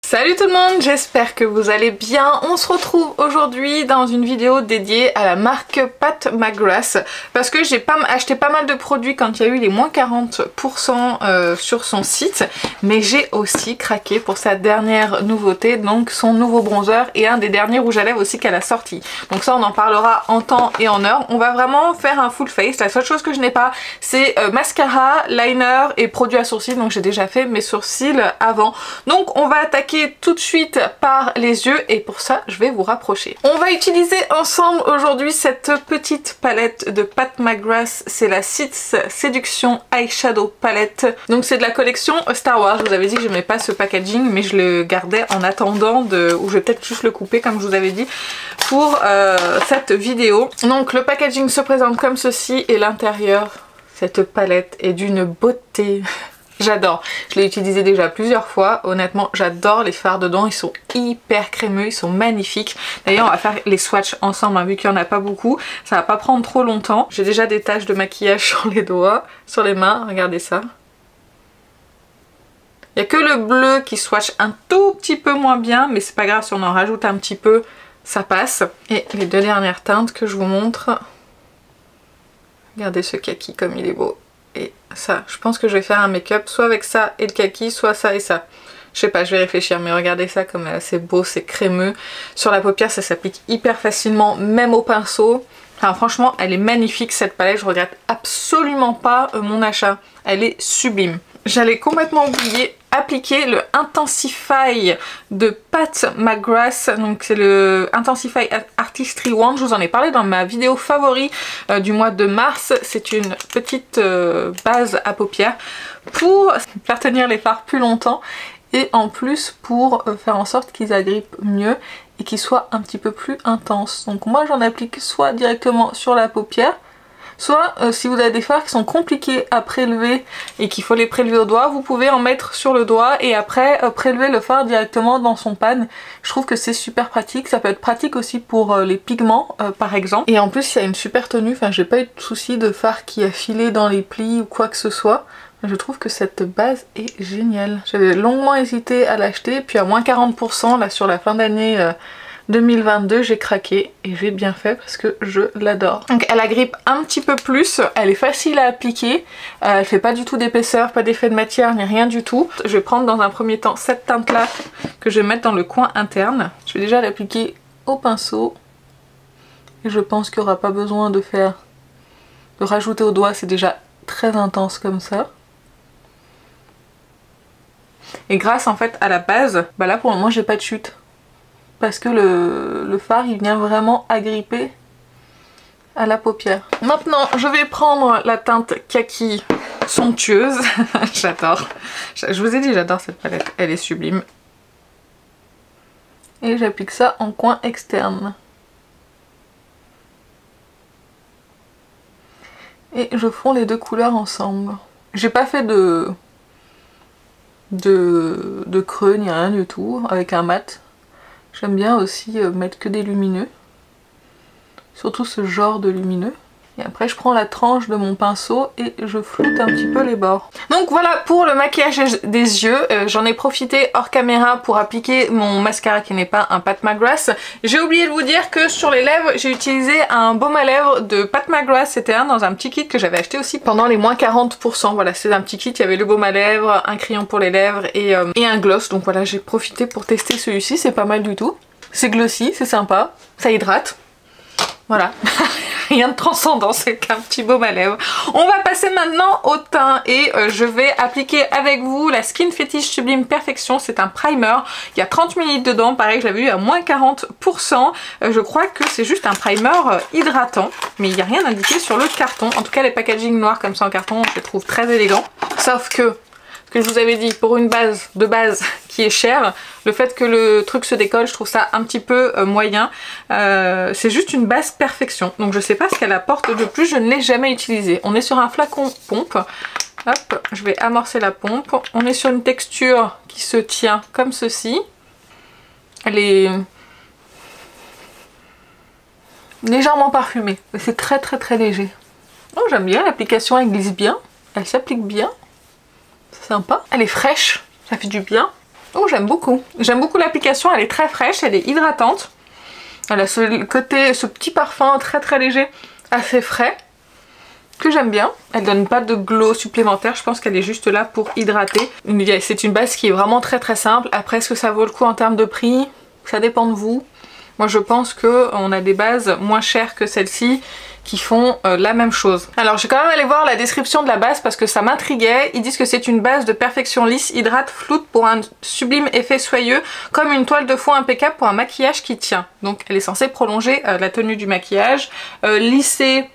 Salut tout le monde, j'espère que vous allez bien. On se retrouve aujourd'hui dans une vidéo dédiée à la marque Pat McGrath parce que j'ai acheté pas mal de produits quand il y a eu les moins 40% sur son site, mais j'ai aussi craqué pour sa dernière nouveauté, donc son nouveau bronzer et un des derniers rouges à lèvres aussi qu'elle a sorti. Donc ça on en parlera en temps et en heure. On va vraiment faire un full face. La seule chose que je n'ai pas c'est mascara, liner et produit à sourcils, donc j'ai déjà fait mes sourcils avant. Donc on va attaquer tout de suite par les yeux et pour ça je vais vous rapprocher. On va utiliser ensemble aujourd'hui cette petite palette de Pat McGrath, c'est la Sits Séduction Eyeshadow Palette. Donc c'est de la collection Star Wars. Je vous avais dit que j'aimais pas ce packaging mais je le gardais en attendant ou je vais peut-être juste le couper comme je vous avais dit pour cette vidéo. Donc le packaging se présente comme ceci et l'intérieur, cette palette est d'une beauté. J'adore, je l'ai utilisé déjà plusieurs fois, honnêtement j'adore les fards dedans, ils sont hyper crémeux, ils sont magnifiques. D'ailleurs on va faire les swatchs ensemble, hein, vu qu'il n'y en a pas beaucoup, ça va pas prendre trop longtemps. J'ai déjà des taches de maquillage sur les doigts, sur les mains, regardez ça. Il n'y a que le bleu qui swatch un tout petit peu moins bien, mais c'est pas grave si on en rajoute un petit peu, ça passe. Et les deux dernières teintes que je vous montre, regardez ce kaki comme il est beau. Et ça, je pense que je vais faire un make-up soit avec ça et le kaki, soit ça et ça. Je sais pas, je vais réfléchir, mais regardez ça comme c'est beau, c'est crémeux. Sur la paupière, ça s'applique hyper facilement, même au pinceau. Enfin, franchement, elle est magnifique cette palette, je regrette absolument pas mon achat. Elle est sublime. J'allais complètement oublier appliquer le Intensify de Pat McGrath, donc c'est le Intensify Artistry Wand, je vous en ai parlé dans ma vidéo favori du mois de mars. C'est une petite base à paupières pour faire tenir les fards plus longtemps et en plus pour faire en sorte qu'ils agrippent mieux et qu'ils soient un petit peu plus intenses. Donc moi j'en applique soit directement sur la paupière, soit si vous avez des fards qui sont compliqués à prélever et qu'il faut les prélever au doigt, vous pouvez en mettre sur le doigt et après prélever le fard directement dans son pan. Je trouve que c'est super pratique, ça peut être pratique aussi pour les pigments par exemple. Et en plus il y a une super tenue, enfin j'ai pas eu de souci de fard qui a filé dans les plis ou quoi que ce soit. Je trouve que cette base est géniale. J'avais longuement hésité à l'acheter, puis à moins 40% là sur la fin d'année 2022 j'ai craqué et j'ai bien fait parce que je l'adore. Donc elle agrippe un petit peu plus, elle est facile à appliquer, elle fait pas du tout d'épaisseur, pas d'effet de matière ni rien du tout. Je vais prendre dans un premier temps cette teinte là que je vais mettre dans le coin interne. Je vais déjà l'appliquer au pinceau et je pense qu'il n'y aura pas besoin de rajouter au doigt, c'est déjà très intense comme ça. Et grâce en fait à la base, bah là pour le moment j'ai pas de chute. Parce que le fard il vient vraiment agripper à la paupière. Maintenant je vais prendre la teinte kaki somptueuse. J'adore. Je vous ai dit j'adore cette palette, elle est sublime. Et j'applique ça en coin externe. Et je fonds les deux couleurs ensemble. J'ai pas fait de creux ni rien du tout avec un mat. J'aime bien aussi mettre que des lumineux, surtout ce genre de lumineux. Et après je prends la tranche de mon pinceau et je floute un petit peu les bords. Donc voilà pour le maquillage des yeux. J'en ai profité hors caméra pour appliquer mon mascara qui n'est pas un Pat McGrath. J'ai oublié de vous dire que sur les lèvres j'ai utilisé un baume à lèvres de Pat McGrath. C'était dans un petit kit que j'avais acheté aussi pendant les moins 40%. Voilà, c'est un petit kit, il y avait le baume à lèvres, un crayon pour les lèvres et un gloss. Donc voilà, j'ai profité pour tester celui-ci, c'est pas mal du tout. C'est glossy, c'est sympa, ça hydrate. Voilà, rien de transcendant, c'est qu'un petit baume à lèvres. On va passer maintenant au teint et je vais appliquer avec vous la Skin Fetish Sublime Perfection. C'est un primer, il y a 30 ml dedans, pareil je l'avais eu à moins 40%. Je crois que c'est juste un primer hydratant, mais il n'y a rien indiqué sur le carton. En tout cas les packaging noirs comme ça en carton, je les trouve très élégants. Sauf que, ce que je vous avais dit, pour une base de base qui est chère, le fait que le truc se décolle, je trouve ça un petit peu moyen. C'est juste une base perfection. Donc je sais pas ce qu'elle apporte de plus, je ne l'ai jamais utilisée. On est sur un flacon pompe. Hop, je vais amorcer la pompe. On est sur une texture qui se tient comme ceci. Elle est légèrement parfumée. C'est très très très léger. Oh, j'aime bien, l'application elle glisse bien. Elle s'applique bien. C'est sympa. Elle est fraîche, ça fait du bien. Oh, j'aime beaucoup. J'aime beaucoup l'application, elle est très fraîche, elle est hydratante. Elle a ce côté, ce petit parfum très très léger, assez frais, que j'aime bien. Elle donne pas de glow supplémentaire, je pense qu'elle est juste là pour hydrater. C'est une base qui est vraiment très très simple. Après, est-ce que ça vaut le coup en termes de prix? Ça dépend de vous. Moi je pense qu'on a des bases moins chères que celle-ci qui font la même chose. Alors je vais quand même aller voir la description de la base parce que ça m'intriguait. Ils disent que c'est une base de perfection lisse, hydrate, floute pour un sublime effet soyeux, comme une toile de fond impeccable pour un maquillage qui tient. Donc elle est censée prolonger la tenue du maquillage, lisser.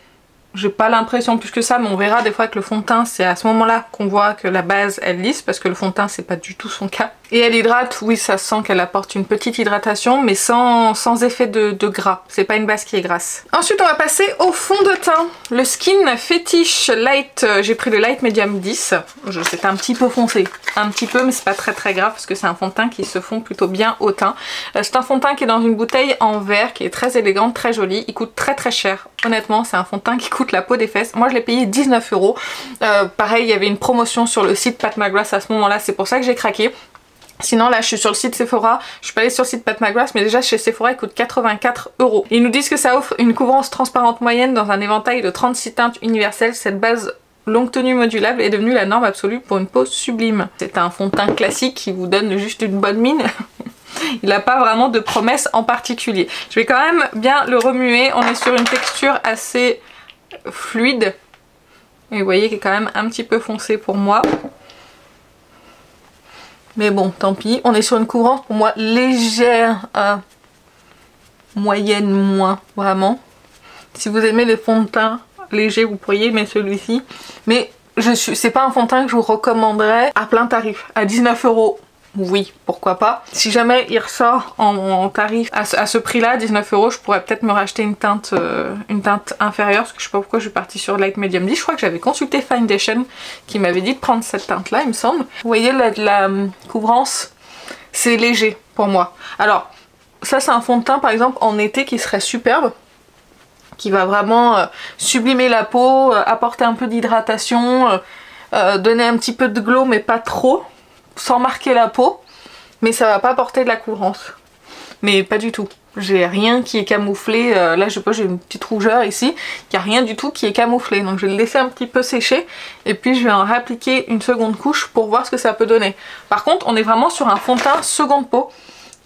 J'ai pas l'impression plus que ça, mais on verra des fois que le fond de teint, c'est à ce moment-là qu'on voit que la base elle lisse, parce que le fond de teint c'est pas du tout son cas. Et elle hydrate, oui ça sent qu'elle apporte une petite hydratation, mais sans effet de gras. C'est pas une base qui est grasse. Ensuite on va passer au fond de teint. Le Skin Fetish Light, j'ai pris le Light Medium 10. C'est un petit peu foncé, un petit peu, mais c'est pas très très grave parce que c'est un fond de teint qui se fond plutôt bien au teint. C'est un fond de teint qui est dans une bouteille en verre, qui est très élégante, très jolie. Il coûte très très cher. Honnêtement c'est un fond de teint qui coûte la peau des fesses. Moi je l'ai payé 19 €. Pareil, il y avait une promotion sur le site Pat McGrath à ce moment-là, c'est pour ça que j'ai craqué. Sinon là je suis sur le site Sephora, je suis pas allée sur le site Pat McGrath, mais déjà chez Sephora il coûte 84 €. Ils nous disent que ça offre une couvrance transparente moyenne dans un éventail de 36 teintes universelles. Cette base longue tenue modulable est devenue la norme absolue pour une peau sublime. C'est un fond de teint classique qui vous donne juste une bonne mine. Il n'a pas vraiment de promesse en particulier. Je vais quand même bien le remuer, on est sur une texture assez fluide. Et vous voyez qu'il est quand même un petit peu foncé pour moi. Mais bon, tant pis. On est sur une couvrance pour moi légère, moyenne moins, vraiment. Si vous aimez les fonds de teint légers, vous pourriez aimer celui-ci. Mais c'est pas un fond de teint que je vous recommanderais à plein tarif. À 19 €, oui, pourquoi pas. Si jamais il ressort en tarif à ce prix-là, 19 €, je pourrais peut-être me racheter une teinte inférieure, parce que je sais pas pourquoi je suis partie sur Light Medium 10. Je crois que j'avais consulté Foundation qui m'avait dit de prendre cette teinte-là, il me semble. Vous voyez la couvrance, c'est léger pour moi. Alors, ça c'est un fond de teint par exemple en été qui serait superbe, qui va vraiment sublimer la peau, apporter un peu d'hydratation, donner un petit peu de glow mais pas trop, sans marquer la peau, mais ça va pas apporter de la couvrance. Mais pas du tout. J'ai rien qui est camouflé. Là je sais pas, j'ai une petite rougeur ici. Il n'y a rien du tout qui est camouflé. Donc je vais le laisser un petit peu sécher. Et puis je vais en réappliquer une seconde couche pour voir ce que ça peut donner. Par contre on est vraiment sur un fond de teint seconde peau.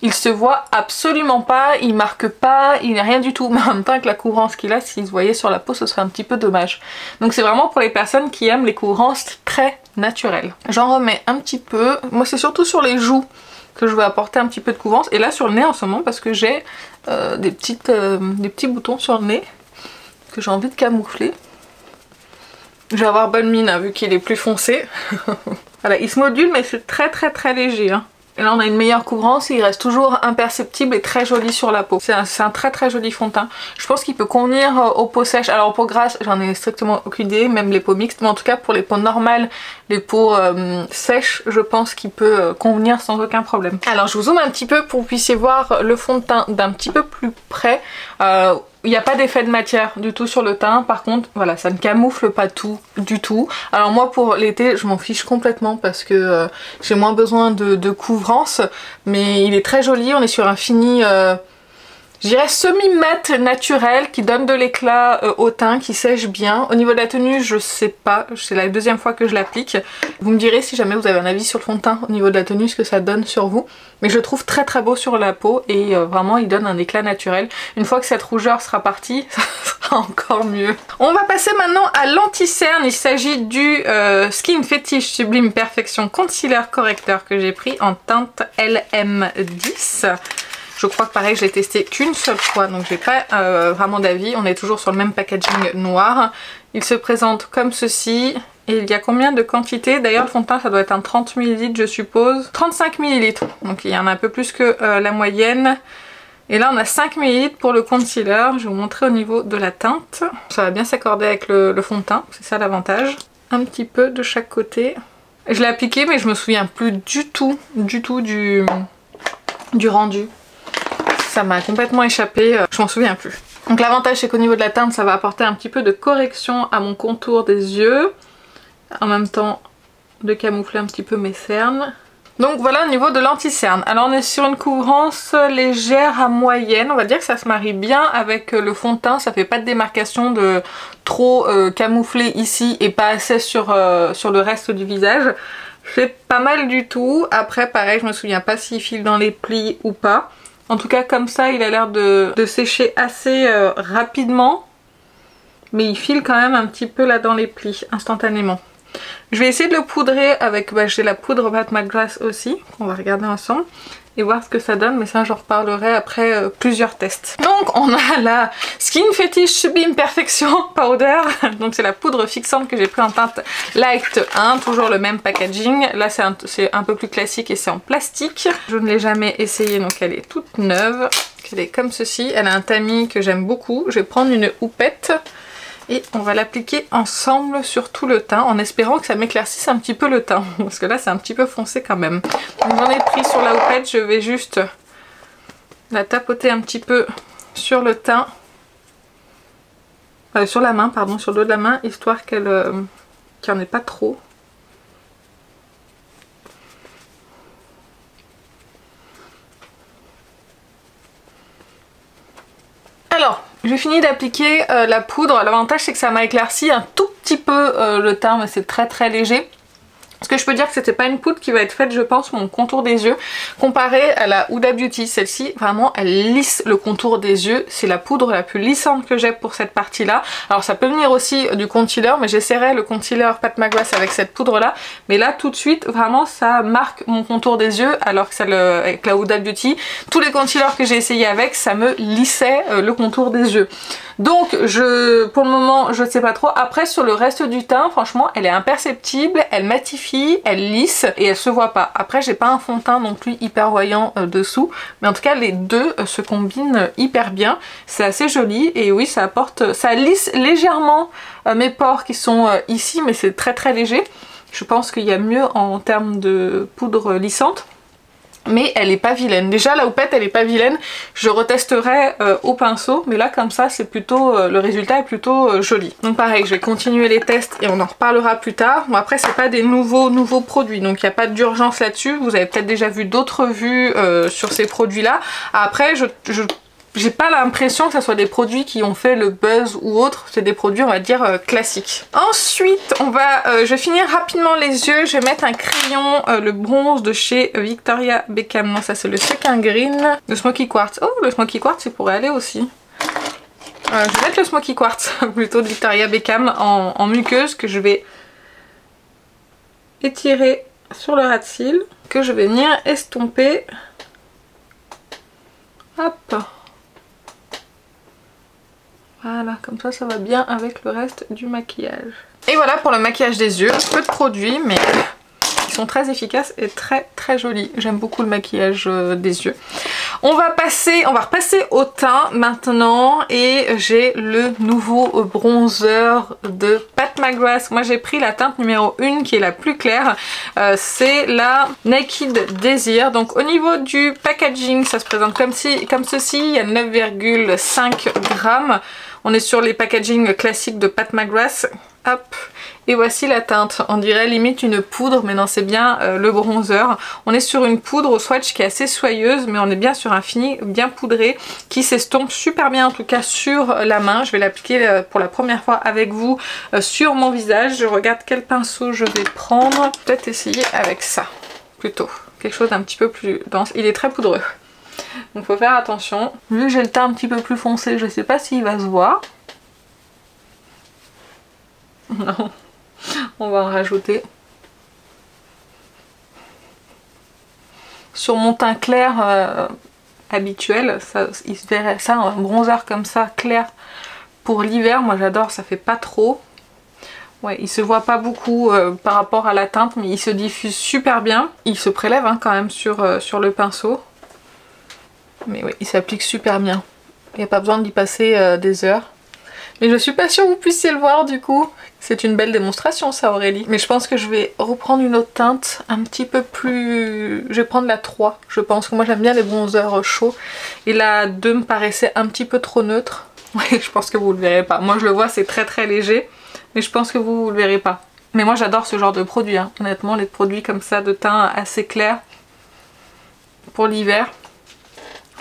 Il se voit absolument pas, il marque pas, il n'est rien du tout. Mais en même temps avec la couvrance qu'il a, s'il se voyait sur la peau, ce serait un petit peu dommage. Donc c'est vraiment pour les personnes qui aiment les couvrances très naturelles. J'en remets un petit peu. Moi c'est surtout sur les joues que je vais apporter un petit peu de couvrance. Et là sur le nez en ce moment parce que j'ai des petits boutons sur le nez que j'ai envie de camoufler. Je vais avoir bonne mine hein, vu qu'il est plus foncé. Voilà, il se module mais c'est très très très léger hein. Et là on a une meilleure couvrance et il reste toujours imperceptible et très joli sur la peau. C'est un très très joli fond de teint. Je pense qu'il peut convenir aux peaux sèches. Alors aux peaux grasses j'en ai strictement aucune idée, même les peaux mixtes. Mais en tout cas pour les peaux normales, les peaux sèches, je pense qu'il peut convenir sans aucun problème. Alors je vous zoome un petit peu pour que vous puissiez voir le fond de teint d'un petit peu plus près. Il n'y a pas d'effet de matière du tout sur le teint, par contre voilà ça ne camoufle pas tout du tout. Alors moi pour l'été je m'en fiche complètement parce que j'ai moins besoin de couvrance, mais il est très joli, on est sur un fini je dirais semi-mat naturel qui donne de l'éclat au teint, qui sèche bien. Au niveau de la tenue, je sais pas, c'est la deuxième fois que je l'applique. Vous me direz si jamais vous avez un avis sur le fond de teint au niveau de la tenue, ce que ça donne sur vous. Mais je le trouve très très beau sur la peau et vraiment il donne un éclat naturel. Une fois que cette rougeur sera partie, ça sera encore mieux. On va passer maintenant à l'anti-cerne. Il s'agit du Skin Fetish Sublime Perfection Concealer Correcteur que j'ai pris en teinte LM10. Je crois que pareil je l'ai testé qu'une seule fois donc j'ai pas vraiment d'avis. On est toujours sur le même packaging noir. Il se présente comme ceci. Et il y a combien de quantité? D'ailleurs le fond de teint ça doit être un 30 ml je suppose. 35 ml. Donc il y en a un peu plus que la moyenne. Et là on a 5 ml pour le concealer. Je vais vous montrer au niveau de la teinte. Ça va bien s'accorder avec le fond de teint. C'est ça l'avantage. Un petit peu de chaque côté. Je l'ai appliqué mais je me souviens plus du tout du rendu. Ça m'a complètement échappé, je m'en souviens plus. Donc l'avantage c'est qu'au niveau de la teinte ça va apporter un petit peu de correction à mon contour des yeux. En même temps de camoufler un petit peu mes cernes. Donc voilà au niveau de l'anti-cerne. Alors on est sur une couvrance légère à moyenne, on va dire que ça se marie bien avec le fond de teint, ça fait pas de démarcation de trop camouflé ici et pas assez sur le reste du visage. C'est pas mal du tout. Après pareil, je me souviens pas s'il file dans les plis ou pas. En tout cas comme ça il a l'air de sécher assez rapidement. Mais il file quand même un petit peu là dans les plis instantanément. Je vais essayer de le poudrer avec, j'ai la poudre Pat McGrath aussi, qu'on va regarder ensemble et voir ce que ça donne, mais ça j'en reparlerai après plusieurs tests. Donc on a la Skin Fetish Sublime Perfection Powder, donc c'est la poudre fixante que j'ai pris en teinte Light 1, toujours le même packaging. Là c'est un peu plus classique et c'est en plastique. Je ne l'ai jamais essayée, donc elle est toute neuve, elle est comme ceci, elle a un tamis que j'aime beaucoup. Je vais prendre une houppette et on va l'appliquer ensemble sur tout le teint en espérant que ça m'éclaircisse un petit peu le teint parce que là c'est un petit peu foncé quand même. Donc j'en ai pris sur la houppette, je vais juste la tapoter un petit peu sur le teint, sur la main pardon, sur le dos de la main, histoire qu'elle qu'il n'y en ait pas trop. Alors, j'ai fini d'appliquer la poudre. L'avantage c'est que ça m'a éclairci un tout petit peu le teint, mais c'est très très léger. Ce que je peux dire que c'était pas une poudre qui va être faite, je pense, mon contour des yeux, comparé à la Huda Beauty. Celle-ci, vraiment, elle lisse le contour des yeux. C'est la poudre la plus lissante que j'ai pour cette partie-là. Alors ça peut venir aussi du concealer, mais j'essaierai le concealer Pat McGrath avec cette poudre-là. Mais là, tout de suite, vraiment, ça marque mon contour des yeux, alors que avec la Huda Beauty, tous les concealers que j'ai essayé avec, ça me lissait le contour des yeux. Donc, pour le moment, je ne sais pas trop. Après, sur le reste du teint, franchement, elle est imperceptible, elle matifie, elle lisse et elle se voit pas. Après, j'ai pas un fond de teint non plus hyper voyant dessous, mais en tout cas, les deux se combinent hyper bien. C'est assez joli et oui, ça lisse légèrement mes pores qui sont ici, mais c'est très très léger. Je pense qu'il y a mieux en termes de poudre lissante. Mais elle est pas vilaine. Déjà la houppette elle est pas vilaine. Je retesterai au pinceau, mais là comme ça c'est plutôt le résultat est plutôt joli. Donc pareil, je vais continuer les tests et on en reparlera plus tard. Bon après c'est pas des nouveaux produits, donc il n'y a pas d'urgence là-dessus. Vous avez peut-être déjà vu d'autres vues sur ces produits-là. Après j'ai pas l'impression que ce soit des produits qui ont fait le buzz ou autre, c'est des produits on va dire classiques. Ensuite je vais finir rapidement les yeux, je vais mettre un crayon, le bronze de chez Victoria Beckham, non ça c'est le Sequin Green, le Smoky Quartz. Oh le Smoky Quartz il pourrait aller aussi. Je vais mettre le Smoky Quartz plutôt de Victoria Beckham en muqueuse que je vais étirer sur le ras de cils, que je vais venir estomper. Hop. Voilà, comme ça, ça va bien avec le reste du maquillage. Et voilà pour le maquillage des yeux. Peu de produits, mais ils sont très efficaces et très très jolis. J'aime beaucoup le maquillage des yeux. On va repasser au teint maintenant et j'ai le nouveau bronzer de Pat McGrath. Moi j'ai pris la teinte numéro 1 qui est la plus claire. C'est la Naked Desire. Donc au niveau du packaging, ça se présente comme ceci. Il y a 9,5 grammes. On est sur les packaging classiques de Pat McGrath. Hop. Et voici la teinte. On dirait limite une poudre, mais non, c'est bien le bronzer. On est sur une poudre au swatch qui est assez soyeuse, mais on est bien sur un fini bien poudré qui s'estompe super bien en tout cas sur la main. Je vais l'appliquer pour la première fois avec vous sur mon visage. Je regarde quel pinceau je vais prendre. Peut-être essayer avec ça plutôt. Quelque chose d'un petit peu plus dense. Il est très poudreux. Donc faut faire attention. Vu que j'ai le teint un petit peu plus foncé, je sais pas s'il va se voir. Non. On va en rajouter. Sur mon teint clair habituel, il se verrait ça, un bronzer comme ça clair pour l'hiver, moi j'adore, ça fait pas trop. Ouais, il se voit pas beaucoup par rapport à la teinte, mais il se diffuse super bien. Il se prélève hein, quand même sur le pinceau. Mais oui, il s'applique super bien. Il n'y a pas besoin d'y passer des heures. Mais je suis pas sûre que vous puissiez le voir du coup. C'est une belle démonstration ça Aurélie. Mais je pense que je vais reprendre une autre teinte un petit peu plus... Je vais prendre la 3. Je pense que moi j'aime bien les bronzers chauds. Et la 2 me paraissait un petit peu trop neutre. Oui, je pense que vous le verrez pas. Moi je le vois, c'est très très léger. Mais je pense que vous le verrez pas. Mais moi j'adore ce genre de produit, hein. Honnêtement les produits comme ça de teint assez clair pour l'hiver.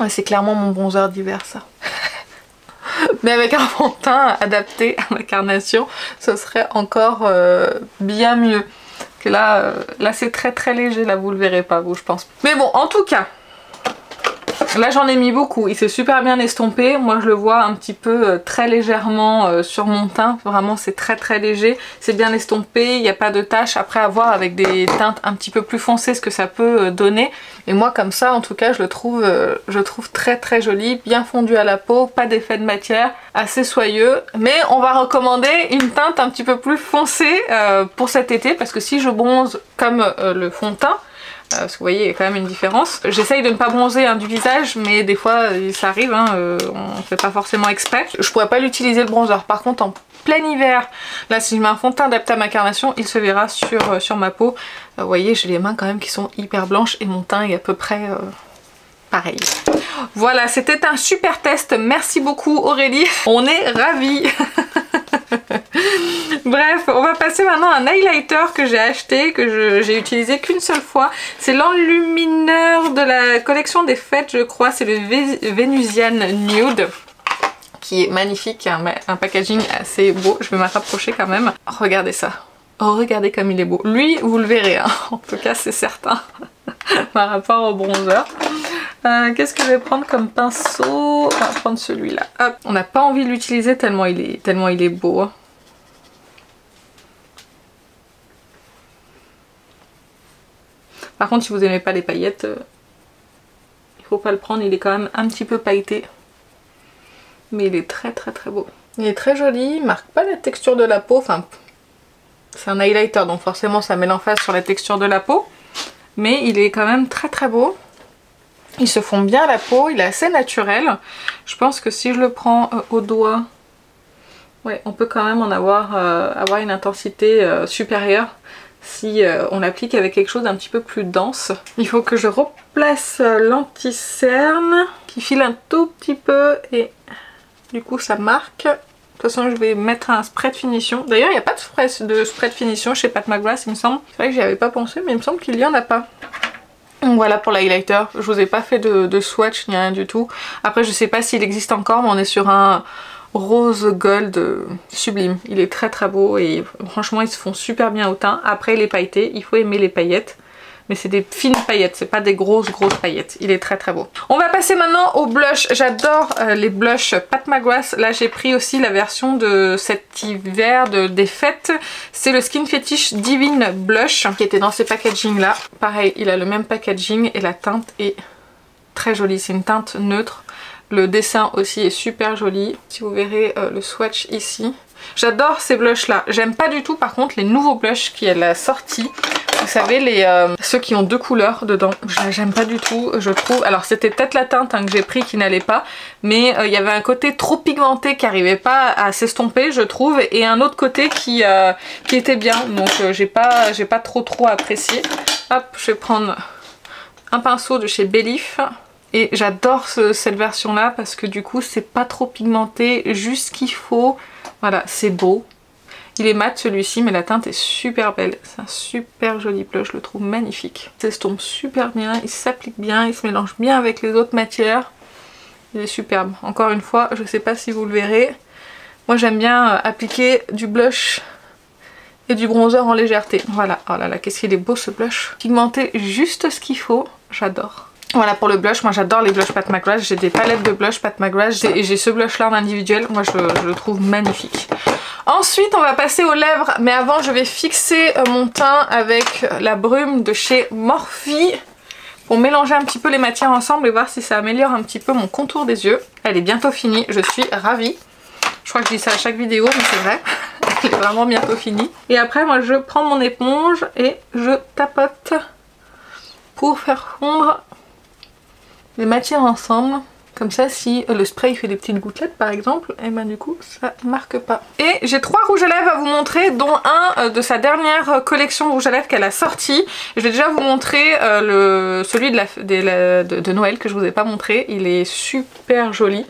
Ouais, c'est clairement mon bronzer d'hiver ça. Mais avec un fond de teint adapté à ma carnation, ce serait encore bien mieux. Que là, là c'est très léger, là vous le verrez pas vous je pense. Mais bon en tout cas, là j'en ai mis beaucoup, il s'est super bien estompé, moi je le vois un petit peu très légèrement sur mon teint, vraiment c'est très léger, c'est bien estompé, il n'y a pas de taches, après à voir avec des teintes un petit peu plus foncées ce que ça peut donner. Et moi comme ça en tout cas je le trouve très joli, bien fondu à la peau, pas d'effet de matière, assez soyeux. Mais on va recommander une teinte un petit peu plus foncée pour cet été parce que si je bronze comme le fond de teint, parce que vous voyez il y a quand même une différence. J'essaye de ne pas bronzer du visage mais des fois ça arrive, hein, on fait pas forcément exprès. Je pourrais pas l'utiliser le bronzer. Par contre en plein hiver, là si je mets un fond de teint adapté à ma carnation, il se verra sur ma peau. Vous voyez j'ai les mains quand même qui sont hyper blanches et mon teint est à peu près pareil. Voilà, c'était un super test. Merci beaucoup Aurélie, on est ravis. Bref, on va passer maintenant à un highlighter que j'ai acheté, que j'ai utilisé qu'une seule fois. C'est l'enlumineur de la collection des fêtes, je crois. C'est le Venusian Nude, qui est magnifique, un packaging assez beau. Je vais m'en rapprocher quand même. Regardez ça. Oh, regardez comme il est beau. Lui, vous le verrez, hein. En tout cas, c'est certain. Par rapport au bronzer. Qu'est-ce que je vais prendre comme pinceau? On va prendre celui-là. Hop. On n'a pas envie de l'utiliser tellement il est beau. Hein. Par contre, si vous n'aimez pas les paillettes, il faut pas le prendre. Il est quand même un petit peu pailleté. Mais il est très beau. Il est très joli. Il marque pas la texture de la peau. Enfin, c'est un highlighter, donc forcément ça met l'emphase sur la texture de la peau. Mais il est quand même très beau. Il se fond bien à la peau. Il est assez naturel. Je pense que si je le prends au doigt, ouais, on peut quand même en avoir une intensité supérieure. Si on l'applique avec quelque chose d'un petit peu plus dense. Il faut que je replace l'anti-cerne qui file un tout petit peu et du coup ça marque. De toute façon je vais mettre un spray de finition. D'ailleurs il n'y a pas de spray de finition chez Pat McGrath il me semble. C'est vrai que j'y avais pas pensé mais il me semble qu'il n'y en a pas. Donc voilà pour l'highlighter. Je vous ai pas fait de swatch ni rien du tout. Après je sais pas s'il existe encore mais on est sur un rose gold sublime. Il est très beau et franchement ils se font super bien au teint. Après il est pailleté, il faut aimer les paillettes. Mais c'est des fines paillettes, c'est pas des grosses paillettes. Il est très beau. On va passer maintenant au blush. J'adore les blushs Pat McGrath. Là j'ai pris aussi la version de cet hiver des fêtes. C'est le Skin Fetish Divine Blush qui était dans ces packaging là. Pareil, il a le même packaging et la teinte est très jolie. C'est une teinte neutre. Le dessin aussi est super joli. Si vous verrez le swatch ici. J'adore ces blushs là. J'aime pas du tout par contre les nouveaux blushs qu'elle a sortis. Vous savez ceux qui ont deux couleurs dedans. J'aime pas du tout je trouve. Alors c'était peut-être la teinte que j'ai pris qui n'allait pas. Mais il y avait un côté trop pigmenté qui n'arrivait pas à s'estomper je trouve. Et un autre côté qui était bien. Donc j'ai pas trop apprécié. Hop, je vais prendre un pinceau de chez Belif. Et j'adore cette version là parce que du coup c'est pas trop pigmenté, juste ce qu'il faut. Voilà, c'est beau. Il est mat celui-ci mais la teinte est super belle. C'est un super joli blush, je le trouve magnifique. Il s'estompe super bien, il s'applique bien, il se mélange bien avec les autres matières. Il est superbe. Encore une fois, je sais pas si vous le verrez. Moi j'aime bien appliquer du blush et du bronzer en légèreté. Voilà, oh là là, qu'est-ce qu'il est beau ce blush. Pigmenté juste ce qu'il faut, j'adore. Voilà pour le blush, moi j'adore les blushs Pat McGrath, j'ai des palettes de blush Pat McGrath et j'ai ce blush là en individuel, moi je le trouve magnifique. Ensuite on va passer aux lèvres, mais avant je vais fixer mon teint avec la brume de chez Morphe pour mélanger un petit peu les matières ensemble et voir si ça améliore un petit peu mon contour des yeux. Elle est bientôt finie, je suis ravie. Je crois que je dis ça à chaque vidéo mais c'est vrai, elle est vraiment bientôt finie. Et après moi je prends mon éponge et je tapote pour faire fondre les matières ensemble. Comme ça si le spray fait des petites gouttelettes par exemple, et ben du coup ça marque pas. Et j'ai 3 rouges à lèvres à vous montrer, dont un de sa dernière collection rouge à lèvres qu'elle a sorti. Je vais déjà vous montrer celui de Noël que je vous ai pas montré. Il est super joli.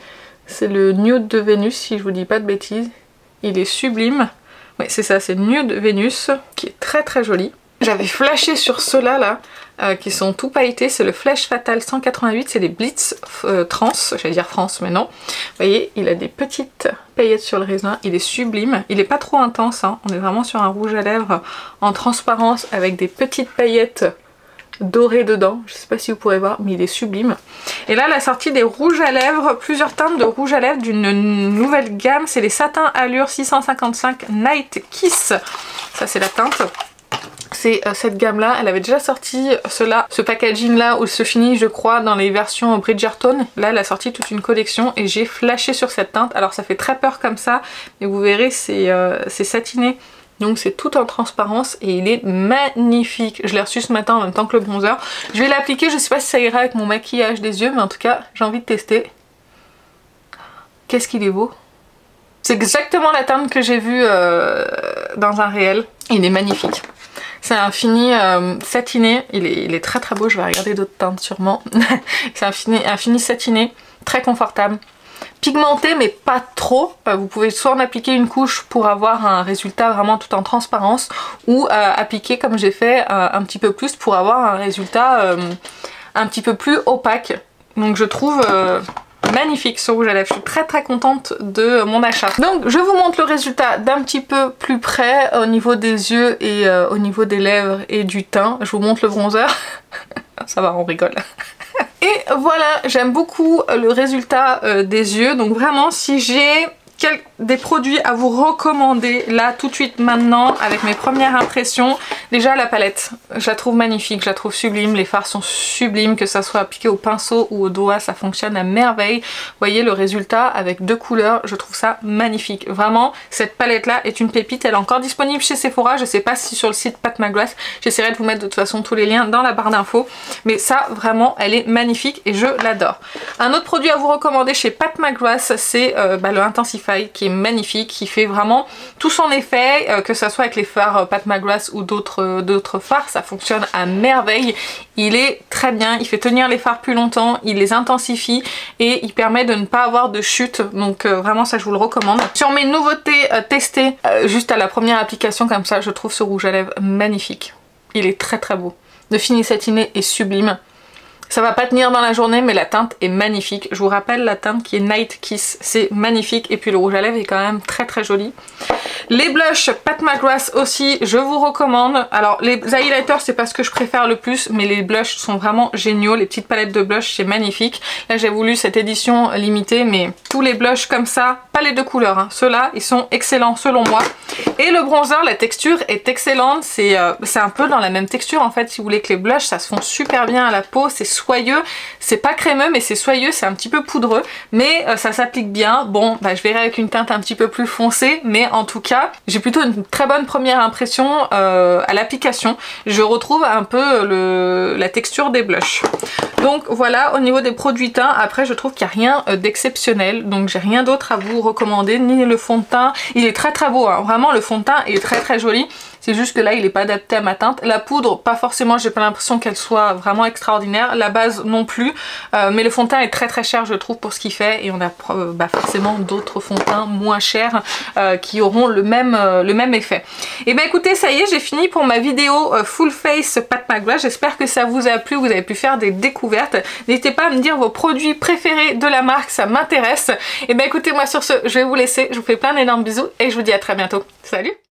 C'est le Nude de Vénus si je vous dis pas de bêtises. Il est sublime. Oui, c'est ça, c'est Nude Venus, qui est très très joli. J'avais flashé sur ceux-là, là, qui sont tout pailletés. C'est le Flèche Fatale 188, c'est des Blitz Trans, j'allais dire France, mais non. Vous voyez, il a des petites paillettes sur le raisin, il est sublime. Il est pas trop intense, hein. On est vraiment sur un rouge à lèvres en transparence avec des petites paillettes dorées dedans. Je sais pas si vous pourrez voir, mais il est sublime. Et là, la sortie des rouges à lèvres, plusieurs teintes de rouge à lèvres d'une nouvelle gamme. C'est les Satin Allure 655 Night Kiss. Ça, c'est la teinte. C'est cette gamme là, elle avait déjà sorti ce packaging là ou ce fini je crois dans les versions Bridgerton. Là elle a sorti toute une collection et j'ai flashé sur cette teinte. Alors ça fait très peur comme ça, mais vous verrez c'est satiné. Donc c'est tout en transparence et il est magnifique. Je l'ai reçu ce matin en même temps que le bronzer. Je vais l'appliquer, je sais pas si ça ira avec mon maquillage des yeux, mais en tout cas j'ai envie de tester. Qu'est-ce qu'il est beau! C'est exactement la teinte que j'ai vue dans un réel. Il est magnifique. C'est un fini satiné, il est très très beau, je vais regarder d'autres teintes sûrement. C'est un fini satiné, très confortable. Pigmenté mais pas trop, vous pouvez soit en appliquer une couche pour avoir un résultat vraiment tout en transparence ou appliquer comme j'ai fait un petit peu plus pour avoir un résultat un petit peu plus opaque. Donc je trouve... magnifique ce rouge à lèvres, je suis très très contente de mon achat. Donc je vous montre le résultat d'un petit peu plus près au niveau des yeux et au niveau des lèvres et du teint. Je vous montre le bronzer. Ça va, on rigole. Et voilà, j'aime beaucoup le résultat des yeux. Donc vraiment, si j'ai des produits à vous recommander là tout de suite maintenant avec mes premières impressions, déjà la palette, je la trouve magnifique, je la trouve sublime, les fards sont sublimes, que ça soit appliqué au pinceau ou au doigt, ça fonctionne à merveille. Vous voyez le résultat avec deux couleurs, je trouve ça magnifique. Vraiment, cette palette là est une pépite, elle est encore disponible chez Sephora, je sais pas si sur le site Pat McGrath, j'essaierai de vous mettre de toute façon tous les liens dans la barre d'infos, mais ça vraiment elle est magnifique et je l'adore. Un autre produit à vous recommander chez Pat McGrath, c'est le Intensify qui est magnifique, qui fait vraiment tout son effet, que ça soit avec les fards Pat McGrath ou d'autres fards, ça fonctionne à merveille. Il est très bien, il fait tenir les fards plus longtemps, il les intensifie et il permet de ne pas avoir de chute, donc vraiment ça je vous le recommande. Sur mes nouveautés testées, juste à la première application comme ça, je trouve ce rouge à lèvres magnifique. Il est très très beau. Le fini satiné est sublime. Ça va pas tenir dans la journée mais la teinte est magnifique. Je vous rappelle la teinte qui est Night Kiss, c'est magnifique et puis le rouge à lèvres est quand même très très joli. Les blushs Pat McGrath aussi, je vous recommande. Alors les highlighters c'est pas ce que je préfère le plus, mais les blushs sont vraiment géniaux. Les petites palettes de blush c'est magnifique. Là j'ai voulu cette édition limitée, mais tous les blushs comme ça, pas les deux couleurs, hein. Ceux-là ils sont excellents selon moi. Et le bronzer, la texture est excellente, c'est un peu dans la même texture en fait si vous voulez que les blushs, ça se fond super bien à la peau, c'est soyeux, c'est pas crémeux mais c'est soyeux, c'est un petit peu poudreux, mais ça s'applique bien. Bon bah je verrai avec une teinte un petit peu plus foncée, mais en tout cas j'ai plutôt une très bonne première impression à l'application. Je retrouve un peu la texture des blushs. Donc voilà au niveau des produits teints. Après je trouve qu'il n'y a rien d'exceptionnel, donc j'ai rien d'autre à vous recommander, ni le fond de teint. Il est très très beau, hein. Vraiment le fond de teint est très très joli. C'est juste que là il n'est pas adapté à ma teinte. La poudre pas forcément, j'ai pas l'impression qu'elle soit vraiment extraordinaire. La base non plus, mais le fond de teint est très très cher je trouve pour ce qu'il fait. Et on a forcément d'autres fonds de teint moins chers qui auront le même effet. Et ben écoutez, ça y est, j'ai fini pour ma vidéo full face Pat McGrath. J'espère que ça vous a plu, vous avez pu faire des découvertes. N'hésitez pas à me dire vos produits préférés de la marque, ça m'intéresse. Et ben écoutez, moi sur ce, je vais vous laisser. Je vous fais plein d'énormes bisous et je vous dis à très bientôt. Salut!